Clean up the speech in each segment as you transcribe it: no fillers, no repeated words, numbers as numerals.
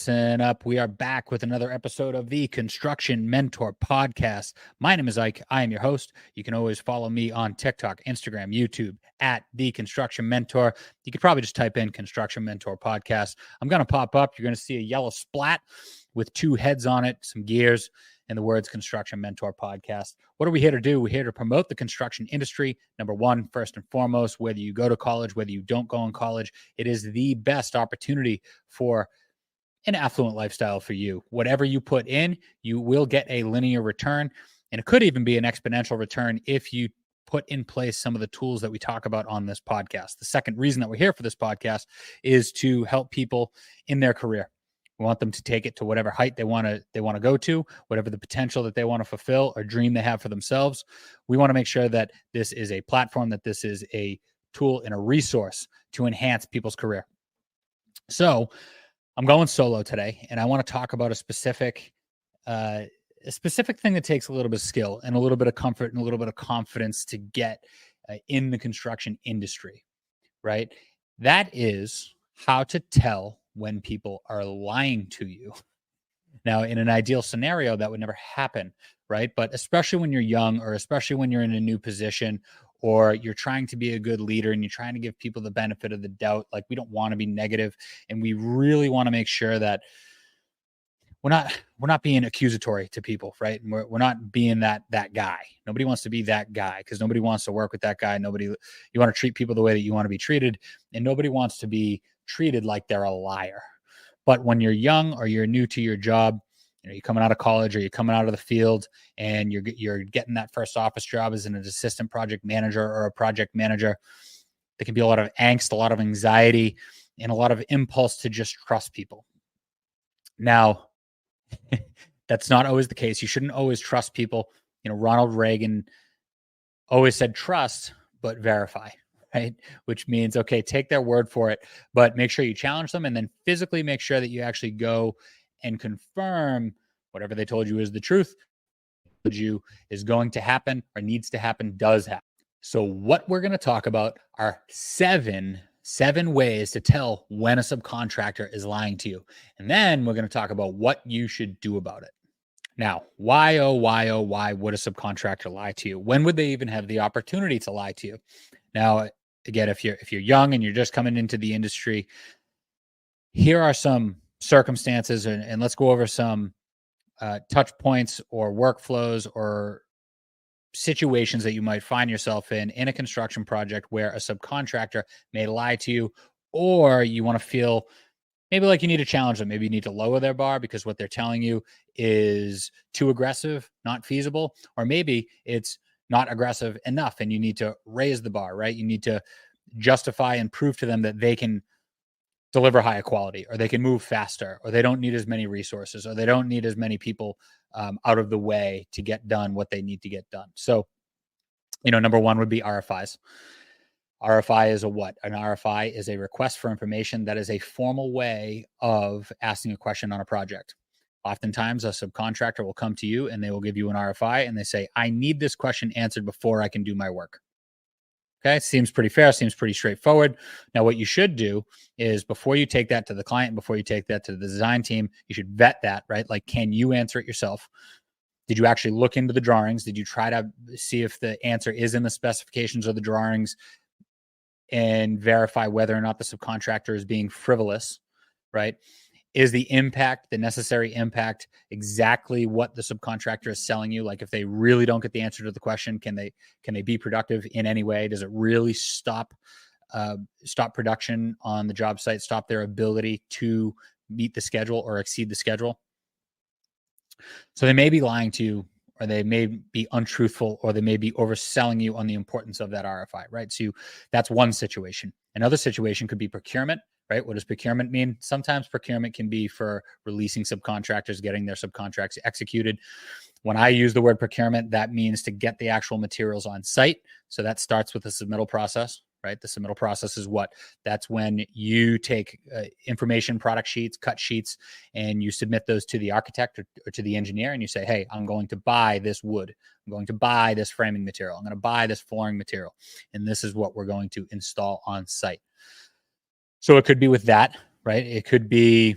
Listen up. We are back with another episode of the Construction Mentor Podcast. My name is Ike. I am your host. You can always follow me on TikTok, Instagram, YouTube at the Construction Mentor. You could probably just type in Construction Mentor Podcast. I'm going to pop up. You're going to see a yellow splat with two heads on it, some gears, and the words Construction Mentor Podcast. What are we here to do? We're here to promote the construction industry. Number one, first and foremost, whether you go to college, whether you don't go in college, it is the best opportunity for an affluent lifestyle for you. Whatever you put in, you will get a linear return. And it could even be an exponential return if you put in place some of the tools that we talk about on this podcast. The second reason that we're here for this podcast is to help people in their career. We want them to take it to whatever height they want to go to, whatever the potential that they want to fulfill or dream they have for themselves. We want to make sure that this is a platform, that this is a tool and a resource to enhance people's career. So I'm going solo today, and I want to talk about a specific thing that takes a little bit of skill and a little bit of comfort and a little bit of confidence to get in the construction industry, right? That is how to tell when people are lying to you. Now, in an ideal scenario, that would never happen, right? But especially when you're young, or especially when you're in a new position, or you're trying to be a good leader and you're trying to give people the benefit of the doubt, like, we don't want to be negative, and we really want to make sure that we're not being accusatory to people, right? And we're not being that guy. Nobody wants to be that guy, because nobody wants to work with that guy. You want to treat people the way that you want to be treated, and nobody wants to be treated like they're a liar. But when you're young or you're new to your job, you're coming out of college or you're coming out of the field, and you're getting that first office job as an assistant project manager or a project manager, there can be a lot of angst, a lot of anxiety, and a lot of impulse to just trust people. Now, that's not always the case. You shouldn't always trust people. Ronald Reagan always said trust, but verify, right? Which means, okay, take their word for it, but make sure you challenge them, and then physically make sure that you actually go and confirm whatever they told you is the truth, told you is going to happen or needs to happen, does happen. So what we're going to talk about are seven ways to tell when a subcontractor is lying to you. And then we're going to talk about what you should do about it. Now, why would a subcontractor lie to you? When would they even have the opportunity to lie to you? Now, again, if you're young and you're just coming into the industry, here are some circumstances, and let's go over some touch points or workflows or situations that you might find yourself in a construction project where a subcontractor may lie to you, or you want to feel maybe like you need to challenge them. Maybe you need to lower their bar because what they're telling you is too aggressive, not feasible, or maybe it's not aggressive enough and you need to raise the bar, right? You need to justify and prove to them that they can deliver higher quality, or they can move faster, or they don't need as many resources, or they don't need as many people out of the way to get done what they need to get done. So, number one would be RFIs. RFI is a what? An RFI is a request for information that is a formal way of asking a question on a project. Oftentimes, a subcontractor will come to you and they will give you an RFI and they say, I need this question answered before I can do my work. Okay, seems pretty fair, seems pretty straightforward. Now, what you should do is, before you take that to the client, before you take that to the design team, you should vet that, right? Like, can you answer it yourself? Did you actually look into the drawings? Did you try to see if the answer is in the specifications of the drawings, and verify whether or not the subcontractor is being frivolous, right? Is the impact, the necessary impact, exactly what the subcontractor is selling you? Like, if they really don't get the answer to the question, can they be productive in any way? Does it really stop production on the job site, stop their ability to meet the schedule or exceed the schedule? So they may be lying to you, or they may be untruthful, or they may be overselling you on the importance of that RFI, right? So that's one situation. Another situation could be procurement, right? What does procurement mean? Sometimes procurement can be for releasing subcontractors, getting their subcontracts executed. When I use the word procurement, that means to get the actual materials on site. So that starts with the submittal process, right? The submittal process is what? That's when you take information, product sheets, cut sheets, and you submit those to the architect or to the engineer, and you say, hey, I'm going to buy this wood. I'm going to buy this framing material. I'm going to buy this flooring material. And this is what we're going to install on site. So it could be with that, right? It could be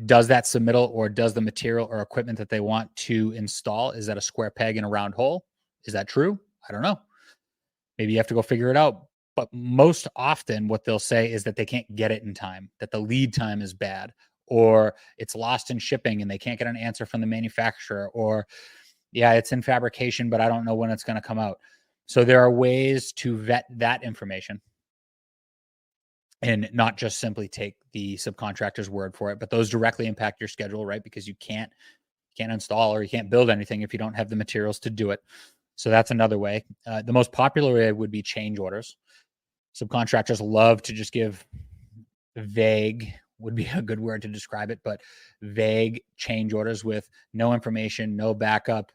Does that submittal or does the material or equipment that they want to install, is that a square peg in a round hole? Is that true? I don't know. Maybe you have to go figure it out. But most often what they'll say is that they can't get it in time, that the lead time is bad, or it's lost in shipping and they can't get an answer from the manufacturer, or yeah, it's in fabrication, but I don't know when it's going to come out. So there are ways to vet that information and not just simply take the subcontractor's word for it, but those directly impact your schedule, right? Because you can't install or you can't build anything if you don't have the materials to do it. So that's another way. The most popular way would be change orders. Subcontractors love to just give vague, would be a good word to describe it, but vague change orders with no information, no backup,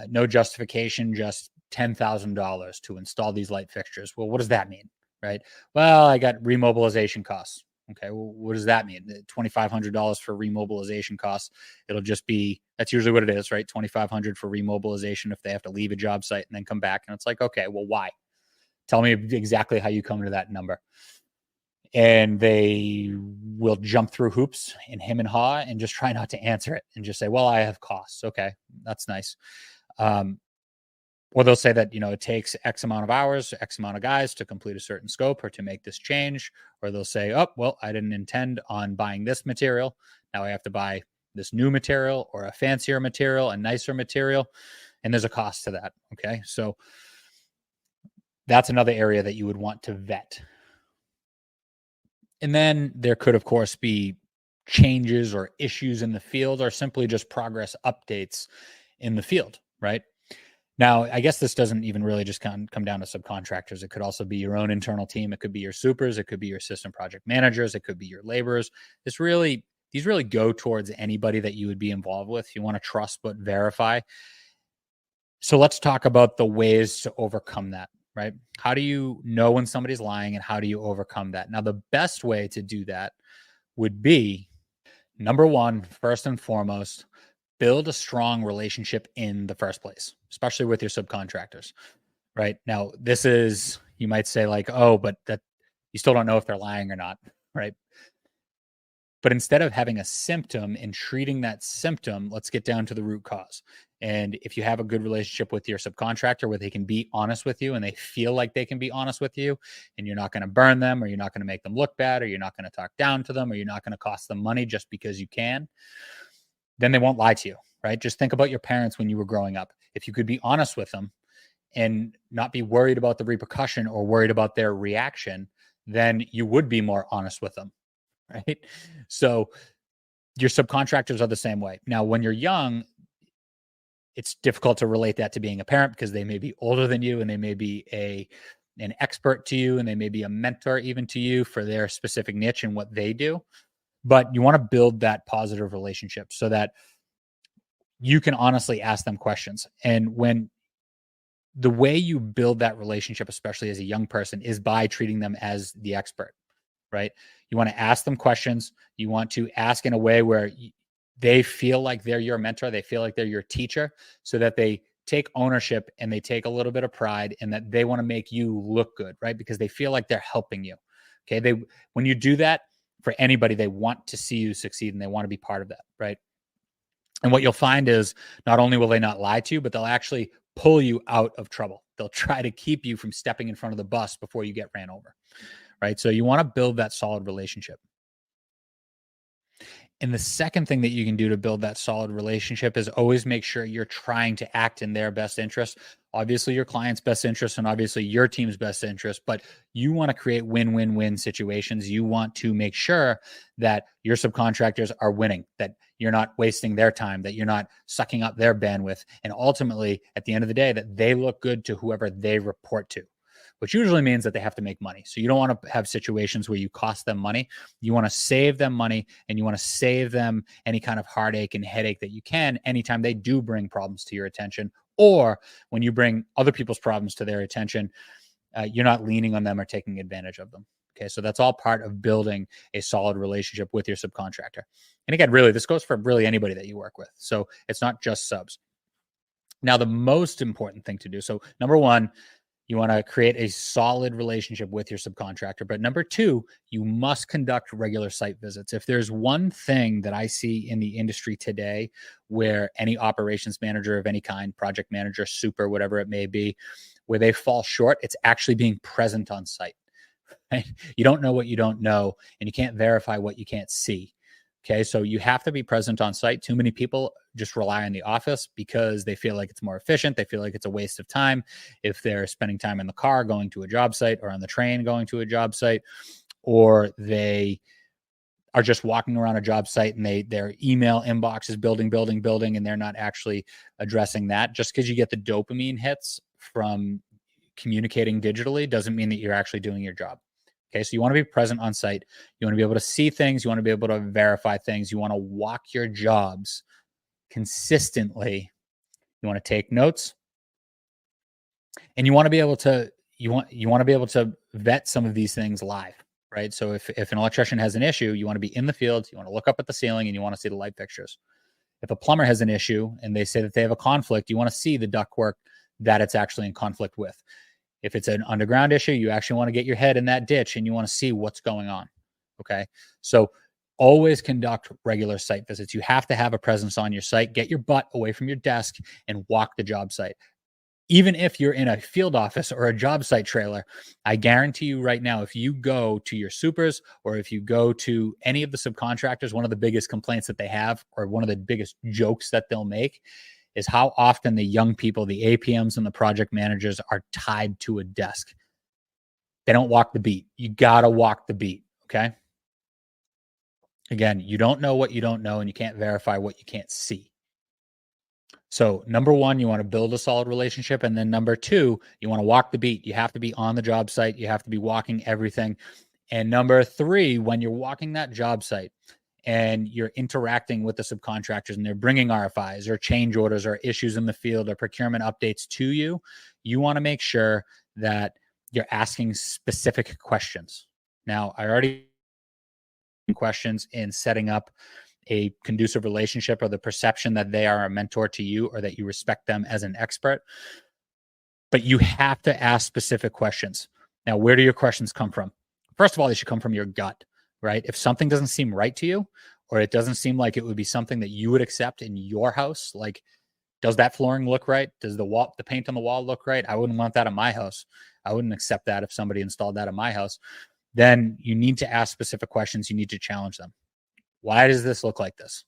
no justification, just $10,000 to install these light fixtures. Well, what does that mean, right? Well, I got remobilization costs. Okay, well, what does that mean? $2,500 for remobilization costs. It'll just be, that's usually what it is, right? $2,500 for remobilization if they have to leave a job site and then come back. And it's like, okay, well, why? Tell me exactly how you come to that number. And they will jump through hoops and hem and haw and just try not to answer it and just say, well, I have costs. Okay, that's nice. Or they'll say that, it takes X amount of hours, X amount of guys to complete a certain scope or to make this change. Or they'll say, oh, well, I didn't intend on buying this material. Now I have to buy this new material or a fancier material, a nicer material. And there's a cost to that. Okay, so that's another area that you would want to vet. And then there could, of course, be changes or issues in the field or simply just progress updates in the field, right? Now, I guess this doesn't even really just come down to subcontractors. It could also be your own internal team. It could be your supers. It could be your system project managers. It could be your laborers. These really go towards anybody that you would be involved with. You want to trust but verify. So let's talk about the ways to overcome that, right? How do you know when somebody's lying and how do you overcome that? Now, the best way to do that would be, number one, first and foremost, build a strong relationship in the first place, especially with your subcontractors, right? Now, this is, you might say like, oh, but that you still don't know if they're lying or not, right? But instead of having a symptom and treating that symptom, let's get down to the root cause. And if you have a good relationship with your subcontractor where they can be honest with you and they feel like they can be honest with you and you're not going to burn them or you're not going to make them look bad or you're not going to talk down to them or you're not going to cost them money just because you can, then they won't lie to you, right? Just think about your parents when you were growing up. If you could be honest with them and not be worried about the repercussion or worried about their reaction, then you would be more honest with them, right? So your subcontractors are the same way. Now, when you're young, it's difficult to relate that to being a parent because they may be older than you and they may be an expert to you and they may be a mentor even to you for their specific niche and what they do. But you want to build that positive relationship so that you can honestly ask them questions. And when the way you build that relationship, especially as a young person, is by treating them as the expert, right? You want to ask them questions. You want to ask in a way where they feel like they're your mentor. They feel like they're your teacher so that they take ownership and they take a little bit of pride in that they want to make you look good, right? Because they feel like they're helping you. Okay. When you do that, for anybody, they want to see you succeed and they want to be part of that, right? And what you'll find is not only will they not lie to you, but they'll actually pull you out of trouble. They'll try to keep you from stepping in front of the bus before you get ran over, right? So you want to build that solid relationship. And the second thing that you can do to build that solid relationship is always make sure you're trying to act in their best interest. Obviously, your client's best interest and obviously your team's best interest, but you want to create win-win-win situations. You want to make sure that your subcontractors are winning, that you're not wasting their time, that you're not sucking up their bandwidth. And ultimately, at the end of the day, that they look good to whoever they report to, which usually means that they have to make money. So you don't want to have situations where you cost them money. You want to save them money and you want to save them any kind of heartache and headache that you can anytime they do bring problems to your attention, or when you bring other people's problems to their attention, you're not leaning on them or taking advantage of them. Okay, so that's all part of building a solid relationship with your subcontractor. And again, really, this goes for really anybody that you work with. So it's not just subs. Now, the most important thing to do, so number one, You want to create a solid relationship with your subcontractor. But number two, you must conduct regular site visits. If there's one thing that I see in the industry today where any operations manager of any kind, project manager, super, whatever it may be, where they fall short, it's actually being present on site. Right? You don't know what you don't know, and you can't verify what you can't see. Okay, so you have to be present on site. Too many people just rely on the office because they feel like it's more efficient. They feel like it's a waste of time if they're spending time in the car going to a job site or on the train going to a job site, or they are just walking around a job site and their email inbox is building, and they're not actually addressing that. Just because you get the dopamine hits from communicating digitally doesn't mean that you're actually doing your job. Okay, so you want to be present on site. You want to be able to see things. You want to be able to verify things. You want to walk your jobs consistently. You want to take notes, and you want to be able to vet some of these things live, right? So if an electrician has an issue, you want to be in the field. You want to look up at the ceiling, and you want to see the light fixtures. If a plumber has an issue and they say that they have a conflict, you want to see the ductwork that it's actually in conflict with. If it's an underground issue, you actually want to get your head in that ditch and you want to see what's going on. Okay. So always conduct regular site visits. You have to have a presence on your site. Get your butt away from your desk and walk the job site. Even if you're in a field office or a job site trailer, I guarantee you right now, if you go to your supers or if you go to any of the subcontractors, one of the biggest complaints that they have, or one of the biggest jokes that they'll make, is how often the young people, the APMs and the project managers, are tied to a desk. They don't walk the beat. You got to walk the beat, okay? Again, you don't know what you don't know, and you can't verify what you can't see. So number one, you want to build a solid relationship. And then number two, you want to walk the beat. You have to be on the job site. You have to be walking everything. And number three, when you're walking that job site, and you're interacting with the subcontractors and they're bringing RFIs or change orders or issues in the field or procurement updates to you, you want to make sure that you're asking specific questions. Now, I already questions in setting up a conducive relationship or the perception that they are a mentor to you or that you respect them as an expert. But you have to ask specific questions. Now, where do your questions come from? First of all, they should come from your gut. Right? If something doesn't seem right to you, or it doesn't seem like it would be something that you would accept in your house, like, does that flooring look right? Does the paint on the wall look right? I wouldn't want that in my house. I wouldn't accept that if somebody installed that in my house. Then you need to ask specific questions. You need to challenge them. Why does this look like this?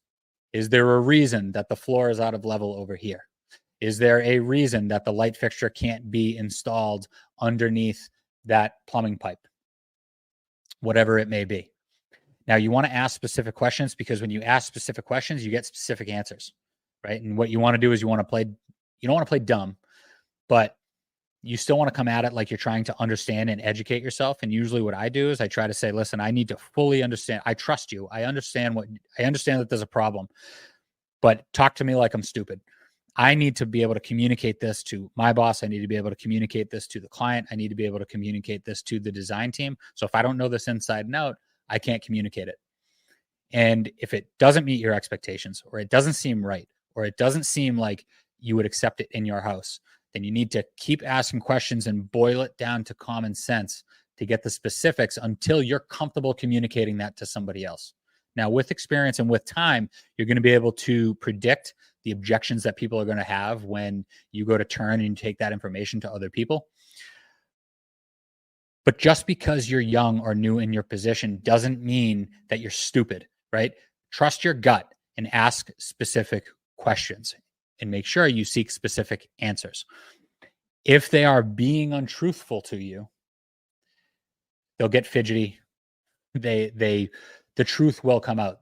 Is there a reason that the floor is out of level over here? Is there a reason that the light fixture can't be installed underneath that plumbing pipe? Whatever it may be. Now, you want to ask specific questions because when you ask specific questions, you get specific answers, right? And what you want to do is you don't want to play dumb, but you still want to come at it like you're trying to understand and educate yourself. And usually what I do is I try to say, listen, I need to fully understand. I trust you. I understand that there's a problem, but talk to me like I'm stupid. I need to be able to communicate this to my boss. I need to be able to communicate this to the client. I need to be able to communicate this to the design team. So if I don't know this inside and out, I can't communicate it. And if it doesn't meet your expectations, or it doesn't seem right, or it doesn't seem like you would accept it in your house, then you need to keep asking questions and boil it down to common sense to get the specifics until you're comfortable communicating that to somebody else. Now, with experience and with time, you're going to be able to predict the objections that people are going to have when you go to turn and take that information to other people. But just because you're young or new in your position doesn't mean that you're stupid, right? Trust your gut and ask specific questions and make sure you seek specific answers. If they are being untruthful to you, they'll get fidgety. The truth will come out.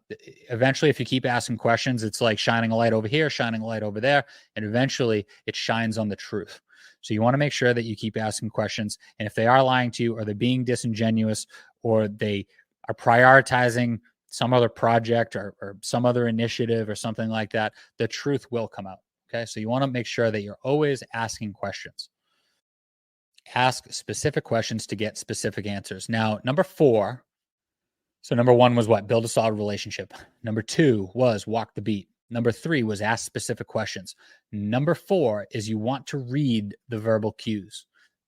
Eventually, if you keep asking questions, it's like shining a light over here, shining a light over there, and eventually it shines on the truth. So you want to make sure that you keep asking questions. And if they are lying to you, or they're being disingenuous, or they are prioritizing some other project or some other initiative or something like that, the truth will come out. Okay. So you want to make sure that you're always asking questions. Ask specific questions to get specific answers. Now, number four. So number one was what? Build a solid relationship. Number two was walk the beat. Number three was ask specific questions. Number four is you want to read the verbal cues.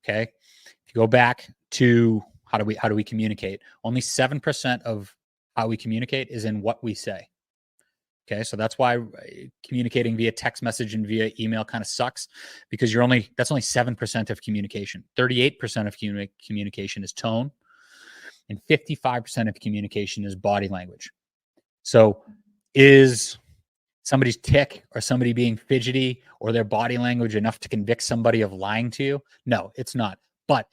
Okay. If you go back to how do we communicate? Only 7% of how we communicate is in what we say. Okay. So that's why communicating via text message and via email kind of sucks, because that's only 7% of communication. 38% of communication is tone, and 55% of communication is body language. So is somebody's tick or somebody being fidgety or their body language enough to convict somebody of lying to you? No, it's not. But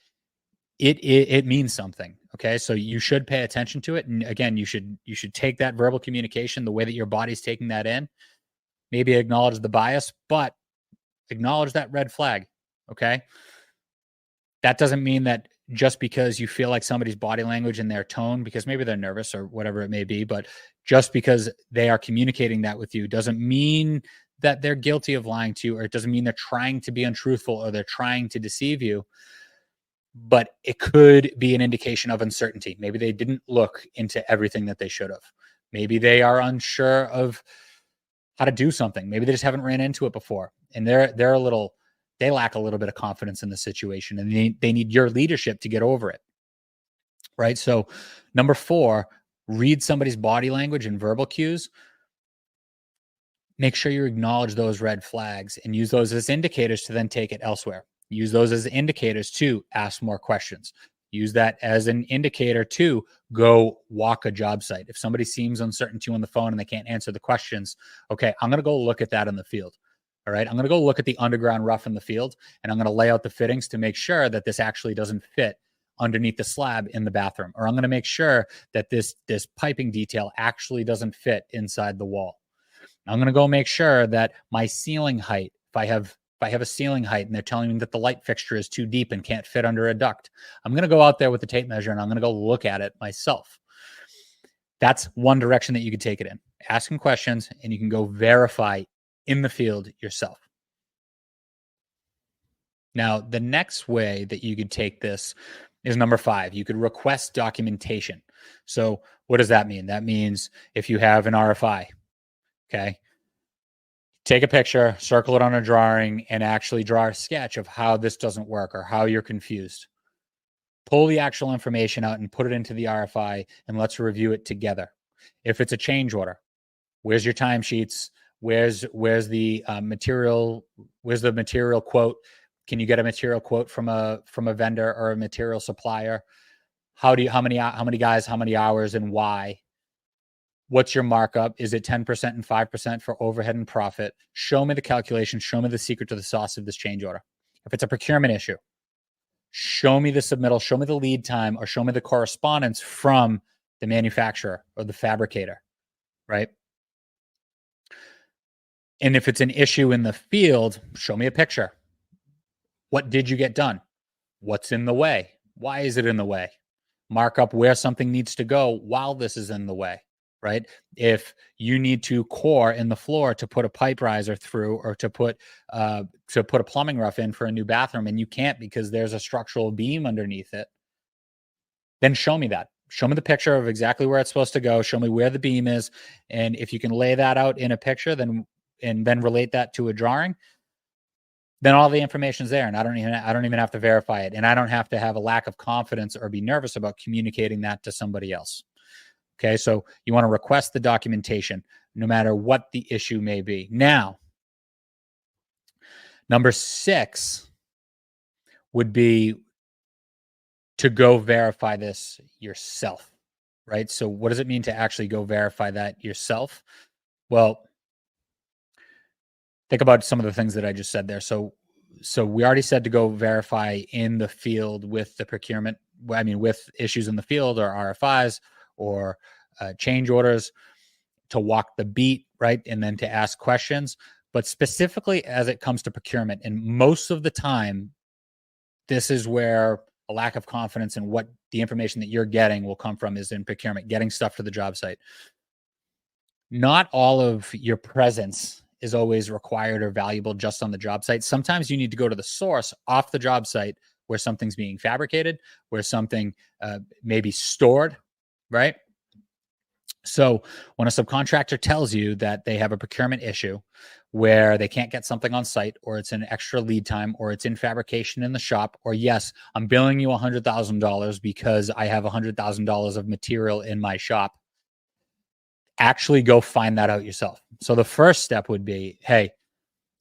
it means something. Okay. So you should pay attention to it. And again, you should take that verbal communication, the way that your body's taking that in, maybe acknowledge the bias, but acknowledge that red flag. Okay. That doesn't mean that just because you feel like somebody's body language and their tone, because maybe they're nervous or whatever it may be, but just because they are communicating that with you doesn't mean that they're guilty of lying to you, or it doesn't mean they're trying to be untruthful or they're trying to deceive you. But it could be an indication of uncertainty. Maybe they didn't look into everything that they should have. Maybe they are unsure of how to do something. Maybe they just haven't ran into it before, and they lack a little bit of confidence in the situation, and they need your leadership to get over it. Right. So number 4, read somebody's body language and verbal cues. Make sure you acknowledge those red flags and use those as indicators to then take it elsewhere. Use those as indicators to ask more questions. Use that as an indicator to go walk a job site. If somebody seems uncertain to you on the phone and they can't answer the questions, okay, I'm going to go look at that in the field. All right. I'm going to go look at the underground rough in the field, and I'm going to lay out the fittings to make sure that this actually doesn't fit underneath the slab in the bathroom. Or I'm going to make sure that this piping detail actually doesn't fit inside the wall. I'm going to go make sure that my ceiling height, if I have a ceiling height and they're telling me that the light fixture is too deep and can't fit under a duct, I'm going to go out there with the tape measure and I'm going to go look at it myself. That's one direction that you could take it in. Asking questions, and you can go verify in the field yourself. Now, the next way that you could take this is number 5. You could request documentation. So what does that mean? That means if you have an RFI, okay, take a picture, circle it on a drawing, and actually draw a sketch of how this doesn't work or how you're confused. Pull the actual information out and put it into the RFI, and let's review it together. If it's a change order, where's your timesheets? Where's the material? Where's the material quote? Can you get a material quote from a vendor or a material supplier? How many guys, how many hours, and why? What's your markup? Is it 10% and 5% for overhead and profit? Show me the calculation. Show me the secret to the sauce of this change order. If it's a procurement issue, show me the submittal, show me the lead time, or show me the correspondence from the manufacturer or the fabricator, right? And if it's an issue in the field, show me a picture. What did you get done? What's in the way? Why is it in the way? Mark up where something needs to go while this is in the way, right? If you need to core in the floor to put a pipe riser through, or to put a plumbing rough in for a new bathroom, and you can't because there's a structural beam underneath it, then show me that. Show me the picture of exactly where it's supposed to go. Show me where the beam is. And if you can lay that out in a picture, then relate that to a drawing, then all the information's there, and I don't even have to verify it. And I don't have to have a lack of confidence or be nervous about communicating that to somebody else. Okay. So you want to request the documentation no matter what the issue may be. Now, number 6 would be to go verify this yourself, right? So what does it mean to actually go verify that yourself? Well, think about some of the things that I just said there. So we already said to go verify in the field with the procurement, with issues in the field or RFIs or change orders, to walk the beat, right? And then to ask questions. But specifically as it comes to procurement, and most of the time, this is where a lack of confidence in what the information that you're getting will come from, is in procurement, getting stuff to the job site. Not all of your presence is always required or valuable just on the job site. Sometimes you need to go to the source off the job site where something's being fabricated, where something may be stored, right? So when a subcontractor tells you that they have a procurement issue, where they can't get something on site, or it's an extra lead time, or it's in fabrication in the shop, or yes, I'm billing you $100,000 because I have $100,000 of material in my shop, actually go find that out yourself. So the first step would be, hey,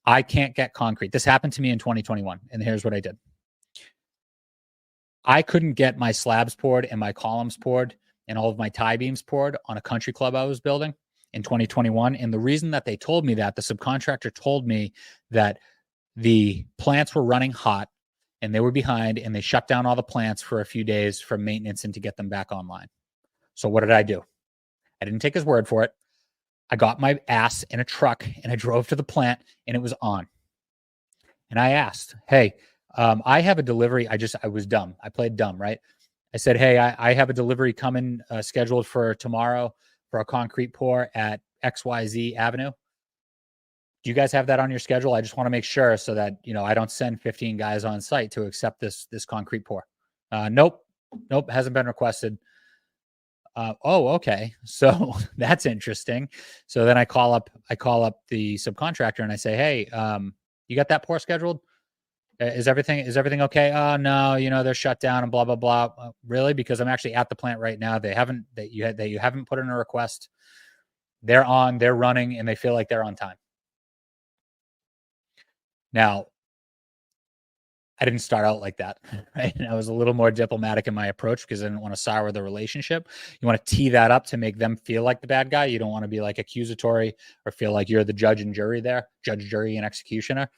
I can't get concrete. This happened to me in 2021, and here's what I did. I couldn't get my slabs poured and my columns poured and all of my tie beams poured on a country club I was building in 2021. And the reason that they told me that, the subcontractor told me that the plants were running hot and they were behind, and they shut down all the plants for a few days for maintenance and to get them back online. So what did I do? I didn't take his word for it. I got my ass in a truck and I drove to the plant, and it was on. And I asked, hey, I have a delivery. I was dumb. I played dumb, right? I said, hey, I have a delivery coming scheduled for tomorrow for a concrete pour at XYZ Avenue. Do you guys have that on your schedule? I just want to make sure so that, I don't send 15 guys on site to accept this concrete pour. Nope, hasn't been requested. Oh, okay. So that's interesting. So then I call up the subcontractor and I say, hey, you got that pour scheduled? Is everything okay? Oh no, they're shut down and blah blah blah. Really? Because I'm actually at the plant right now. You haven't put in a request. They're running, and they feel like they're on time. Now, I didn't start out like that, right? And I was a little more diplomatic in my approach because I didn't want to sour the relationship. You want to tee that up to make them feel like the bad guy. You don't want to be like accusatory or feel like you're the judge, jury, and executioner.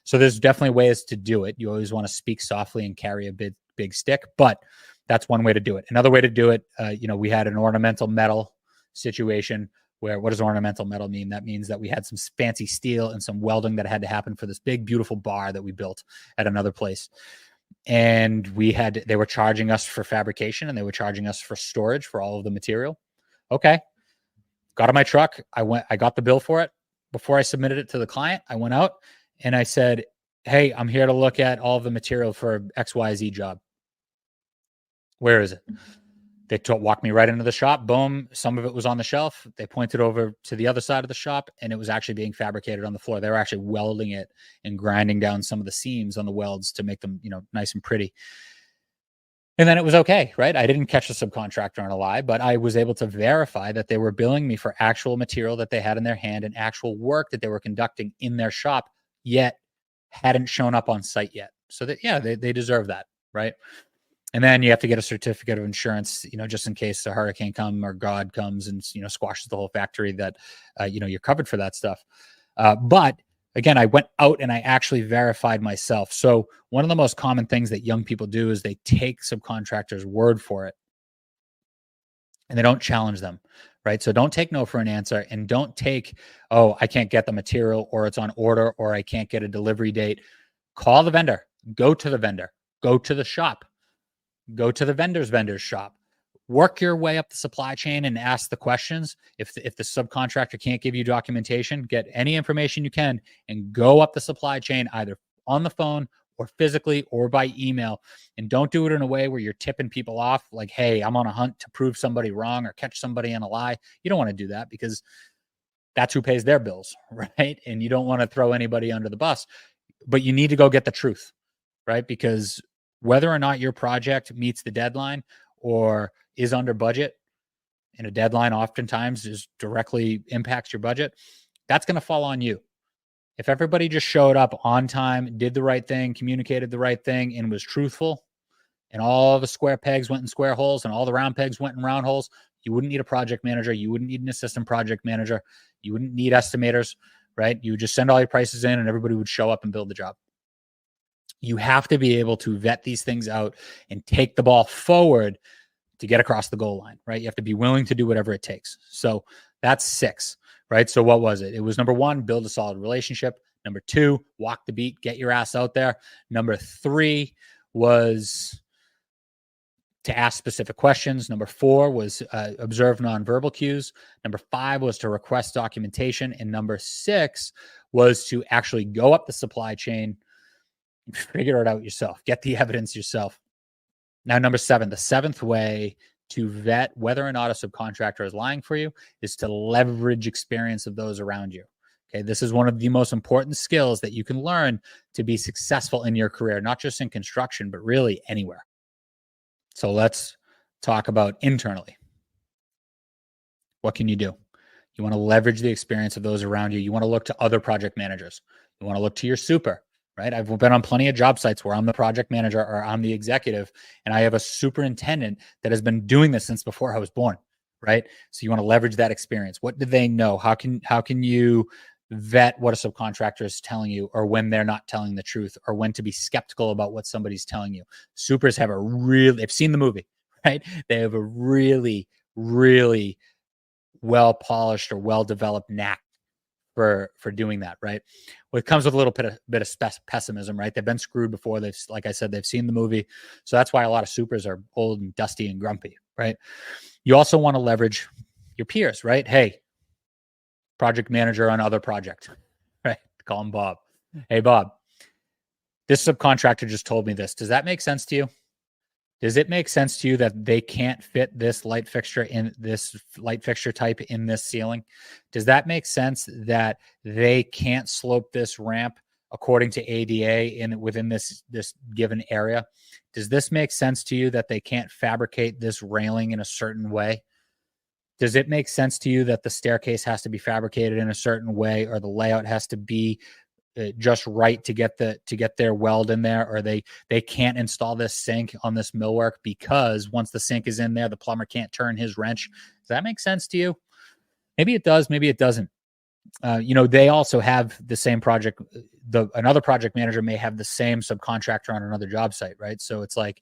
So there's definitely ways to do it. You always want to speak softly and carry a big stick, but that's one way to do it. Another way to do it, we had an ornamental metal situation where, what does ornamental metal mean? That means that we had some fancy steel and some welding that had to happen for this big, beautiful bar that we built at another place. And they were charging us for fabrication, and they were charging us for storage for all of the material. Okay. Got in my truck. I got the bill for it. Before I submitted it to the client, I went out and I said, hey, I'm here to look at all of the material for XYZ job. Where is it? They walked me right into the shop. Boom. Some of it was on the shelf. They pointed over to the other side of the shop, and it was actually being fabricated on the floor. They were actually welding it and grinding down some of the seams on the welds to make them, nice and pretty. And then it was okay, right? I didn't catch the subcontractor on a lie, but I was able to verify that they were billing me for actual material that they had in their hand and actual work that they were conducting in their shop, yet hadn't shown up on site yet. So that, yeah, they deserve that, right? And then you have to get a certificate of insurance, just in case a hurricane comes or God comes and, squashes the whole factory, that, you're covered for that stuff. But again, I went out and I actually verified myself. So one of the most common things that young people do is they take subcontractors' word for it and they don't challenge them, right? So don't take no for an answer, and don't take, oh, I can't get the material, or it's on order, or I can't get a delivery date. Call the vendor, go to the vendor, go to the shop. Go to the vendor's shop, work your way up the supply chain and ask the questions. If the subcontractor can't give you documentation, get any information you can and go up the supply chain, either on the phone or physically or by email. And don't do it in a way where you're tipping people off like, hey, I'm on a hunt to prove somebody wrong or catch somebody in a lie. You don't want to do that, because that's who pays their bills, right? And you don't want to throw anybody under the bus, but you need to go get the truth, right? Because whether or not your project meets the deadline or is under budget, and a deadline oftentimes directly impacts your budget, that's going to fall on you. If everybody just showed up on time, did the right thing, communicated the right thing, and was truthful, and all the square pegs went in square holes and all the round pegs went in round holes, you wouldn't need a project manager. You wouldn't need an assistant project manager. You wouldn't need estimators, right? You would just send all your prices in and everybody would show up and build the job. You have to be able to vet these things out and take the ball forward to get across the goal line, right? You have to be willing to do whatever it takes. So that's 6, right? So what was it? It was number 1, build a solid relationship. Number 2, walk the beat, get your ass out there. Number 3 was to ask specific questions. Number 4 was observe nonverbal cues. Number 5 was to request documentation. And number 6 was to actually go up the supply chain, figure it out yourself, get the evidence yourself. Now, number 7, the 7th way to vet whether or not a subcontractor is lying for you is to leverage experience of those around you. Okay, this is one of the most important skills that you can learn to be successful in your career, not just in construction, but really anywhere. So let's talk about internally. What can you do? You want to leverage the experience of those around you. You want to look to other project managers. You want to look to your super, right? I've been on plenty of job sites where I'm the project manager or I'm the executive, and I have a superintendent that has been doing this since before I was born, right? So you want to leverage that experience. What do they know? How can you vet what a subcontractor is telling you, or when they're not telling the truth, or when to be skeptical about what somebody's telling you? Supers have they've seen the movie, right? They have a really, really well polished or well developed knack for doing that, right? Well, it comes with a little bit of pessimism, right? They've been screwed before. Like I said, they've seen the movie, so that's why a lot of supers are old and dusty and grumpy, right? You also want to leverage your peers, right? Hey, project manager on other project, right? Call him Bob. Hey, Bob, this subcontractor just told me this. Does that make sense to you? Does it make sense to you that they can't fit this light fixture type in this ceiling? Does that make sense that they can't slope this ramp according to ADA within this given area? Does this make sense to you that they can't fabricate this railing in a certain way? Does it make sense to you that the staircase has to be fabricated in a certain way, or the layout has to be just right to get their weld in there, or they can't install this sink on this millwork because once the sink is in there, the plumber can't turn his wrench? Does that make sense to you? Maybe it does, maybe it doesn't. They also have the same project. Another project manager may have the same subcontractor on another job site, right? So it's like,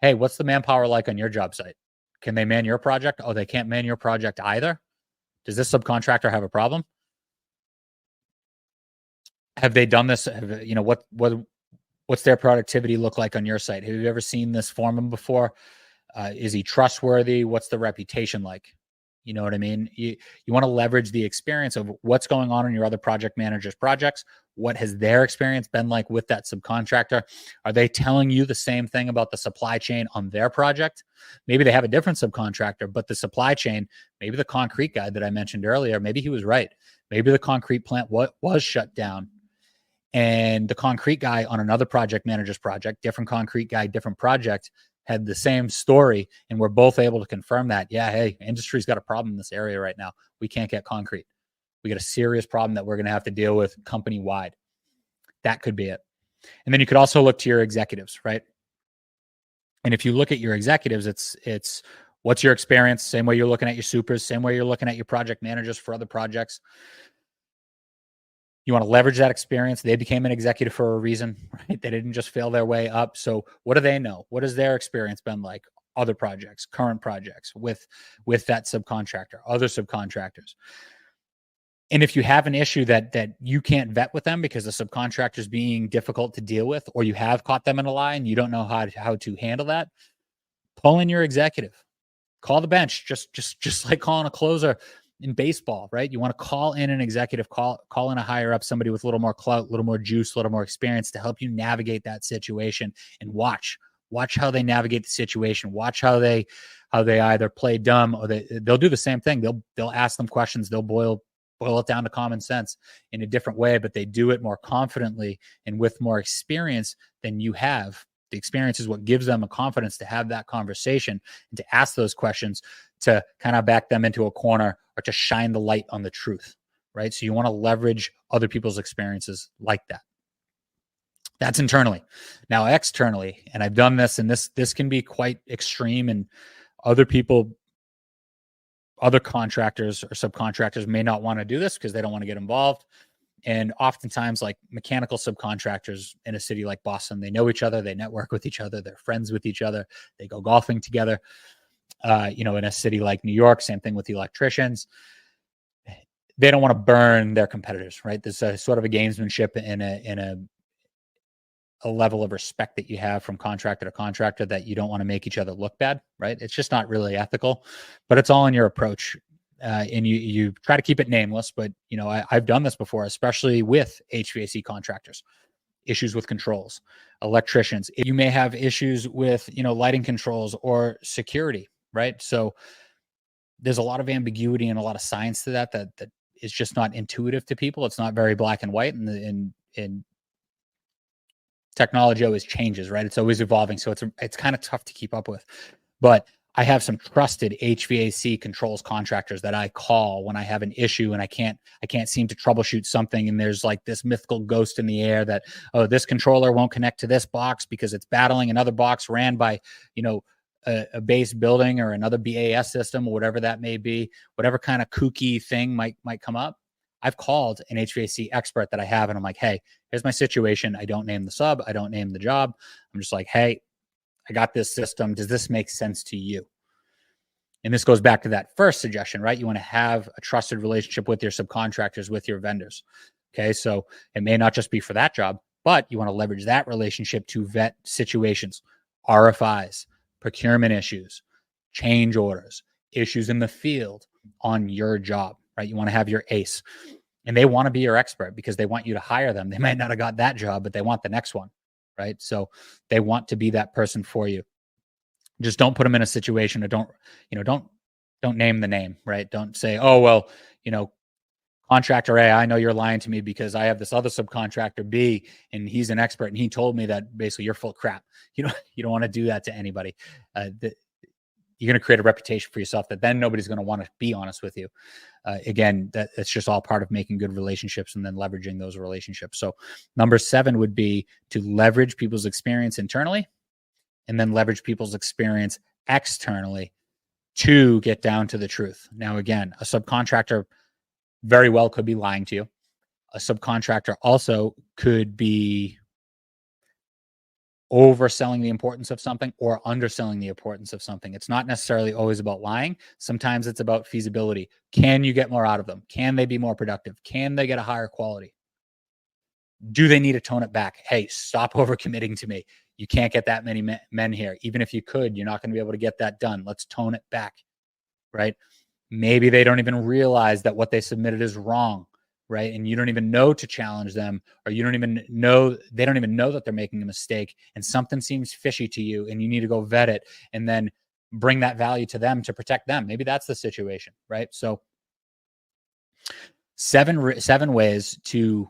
hey, what's the manpower like on your job site? Can they man your project? Oh, they can't man your project either. Does this subcontractor have a problem? Have they done this? What's their productivity look like on your site? Have you ever seen this foreman before? Is he trustworthy? What's the reputation like? You know what I mean? You want to leverage the experience of what's going on in your other project managers' projects. What has their experience been like with that subcontractor? Are they telling you the same thing about the supply chain on their project? Maybe they have a different subcontractor, but the supply chain, maybe the concrete guy that I mentioned earlier, maybe he was right. Maybe the concrete plant was shut down, and the concrete guy on another project manager's project, different concrete guy, different project, had the same story, and we're both able to confirm that. Yeah, hey, industry's got a problem in this area right now. We can't get concrete. We got a serious problem that we're going to have to deal with company wide. That could be it. And then you could also look to your executives, right? And if you look at your executives, it's what's your experience? Same way you're looking at your supers, same way you're looking at your project managers for other projects. You want to leverage that experience. They became an executive for a reason, right? They didn't just fail their way up. So what do they know? What has their experience been like? Other projects, current projects with that subcontractor, other subcontractors. And if you have an issue that you can't vet with them because the subcontractor is being difficult to deal with, or you have caught them in a lie and you don't know how to handle that, pull in your executive. Call the bench, just like calling a closer in baseball, right? You want to call in an executive, call in a higher up, somebody with a little more clout, a little more juice, a little more experience to help you navigate that situation, and watch how they navigate the situation. Watch how they either play dumb or they'll do the same thing. They'll ask them questions. They'll boil it down to common sense in a different way, but they do it more confidently and with more experience than you have. The experience is what gives them a confidence to have that conversation and to ask those questions, to kind of back them into a corner or to shine the light on the truth, right? So you want to leverage other people's experiences like that. That's internally. Now externally, and I've done this, and this can be quite extreme, and other contractors or subcontractors may not want to do this because they don't want to get involved. And oftentimes, like mechanical subcontractors in a city like Boston, they know each other, they network with each other, they're friends with each other, they go golfing together. In a city like New York, same thing with the electricians. They don't want to burn their competitors, right? There's a sort of a gamesmanship in a level of respect that you have from contractor to contractor that you don't want to make each other look bad, right? It's just not really ethical, but it's all in your approach. And you try to keep it nameless, but I've done this before, especially with HVAC contractors, issues with controls, electricians. You may have issues with, lighting controls or security, right? So there's a lot of ambiguity and a lot of science to that is just not intuitive to people. It's not very black and white, and technology always changes, right? It's always evolving. So it's kind of tough to keep up with. But I have some trusted HVAC controls contractors that I call when I have an issue and I can't seem to troubleshoot something. And there's like this mythical ghost in the air that, oh, this controller won't connect to this box because it's battling another box ran by, a base building or another BAS system or whatever that may be, whatever kind of kooky thing might come up. I've called an HVAC expert that I have, and I'm like, hey, here's my situation. I don't name the sub. I don't name the job. I'm just like, hey, I got this system. Does this make sense to you? And this goes back to that first suggestion, right? You want to have a trusted relationship with your subcontractors, with your vendors. Okay. So it may not just be for that job, but you want to leverage that relationship to vet situations, RFIs, procurement issues, change orders, issues in the field on your job, right? You want to have your ace, and they want to be your expert because they want you to hire them. They might not have got that job, but they want the next one, right? So they want to be that person for you. Just don't put them in a situation, or don't name the name, right? Don't say, oh, well, contractor A, I know you're lying to me because I have this other subcontractor B and he's an expert and he told me that basically you're full of crap. You don't want to do that to anybody. You're going to create a reputation for yourself that then nobody's going to want to be honest with you. Again, that's just all part of making good relationships and then leveraging those relationships. So number 7 would be to leverage people's experience internally and then leverage people's experience externally to get down to the truth. Now, again, a subcontractor very well could be lying to you. A subcontractor also could be overselling the importance of something or underselling the importance of something. It's not necessarily always about lying. Sometimes it's about feasibility. Can you get more out of them? Can they be more productive? Can they get a higher quality? Do they need to tone it back? Hey, stop overcommitting to me. You can't get that many men here. Even if you could, you're not going to be able to get that done. Let's tone it back, right? Maybe they don't even realize that what they submitted is wrong, right? And you don't even know to challenge them, or they don't even know that they're making a mistake and something seems fishy to you and you need to go vet it and then bring that value to them to protect them. Maybe that's the situation, right? So 7 ways to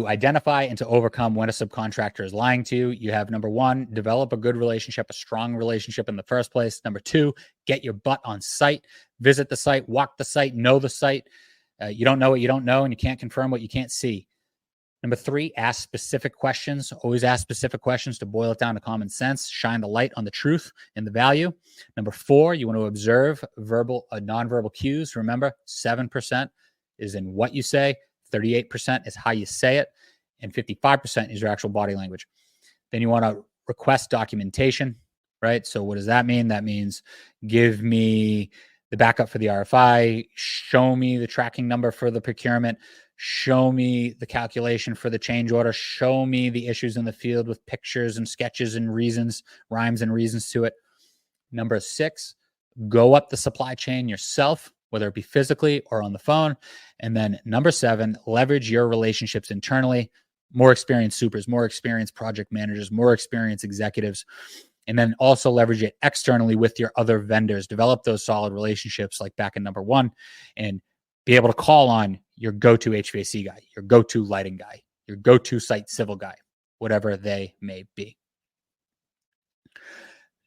identify and to overcome when a subcontractor is lying to you. You have number 1, develop a good relationship, a strong relationship in the first place. Number 2, get your butt on site, visit the site, walk the site, know the site. You don't know what you don't know, and you can't confirm what you can't see. Number 3, ask specific questions. Always ask specific questions to boil it down to common sense, shine the light on the truth and the value. Number 4, you want to observe nonverbal cues. Remember, 7% is in what you say, 38% is how you say it, and 55% is your actual body language. Then you want to request documentation, right? So what does that mean? That means give me the backup for the RFI, show me the tracking number for the procurement, show me the calculation for the change order, show me the issues in the field with pictures and sketches and reasons, rhymes and reasons to it. Number 6, go up the supply chain yourself, whether it be physically or on the phone. And then number 7, leverage your relationships internally, more experienced supers, more experienced project managers, more experienced executives, and then also leverage it externally with your other vendors. Develop those solid relationships like back in number 1 and be able to call on your go-to HVAC guy, your go-to lighting guy, your go-to site civil guy, whatever they may be.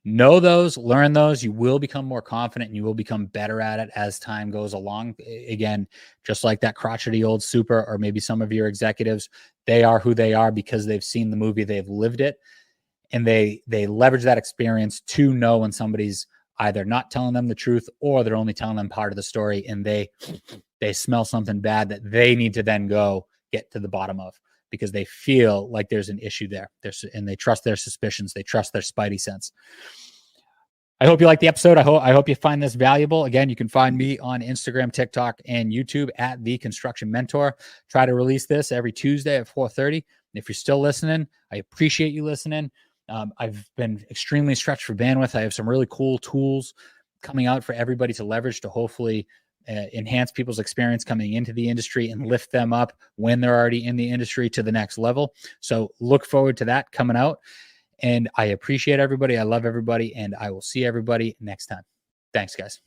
Know those, learn those. You will become more confident and you will become better at it as time goes along. Again, just like that crotchety old super, or maybe some of your executives, they are who they are because they've seen the movie, they've lived it, and they leverage that experience to know when somebody's either not telling them the truth or they're only telling them part of the story, and they smell something bad that they need to then go get to the bottom of because they feel like there's an issue there. And they trust their suspicions. They trust their spidey sense. I hope you like the episode. I hope you find this valuable. Again, you can find me on Instagram, TikTok, and YouTube at The Construction Mentor. Try to release this every Tuesday at 4:30. If you're still listening, I appreciate you listening. I've been extremely stretched for bandwidth. I have some really cool tools coming out for everybody to leverage to hopefully enhance people's experience coming into the industry and lift them up when they're already in the industry to the next level. So look forward to that coming out. And I appreciate everybody. I love everybody. And I will see everybody next time. Thanks, guys.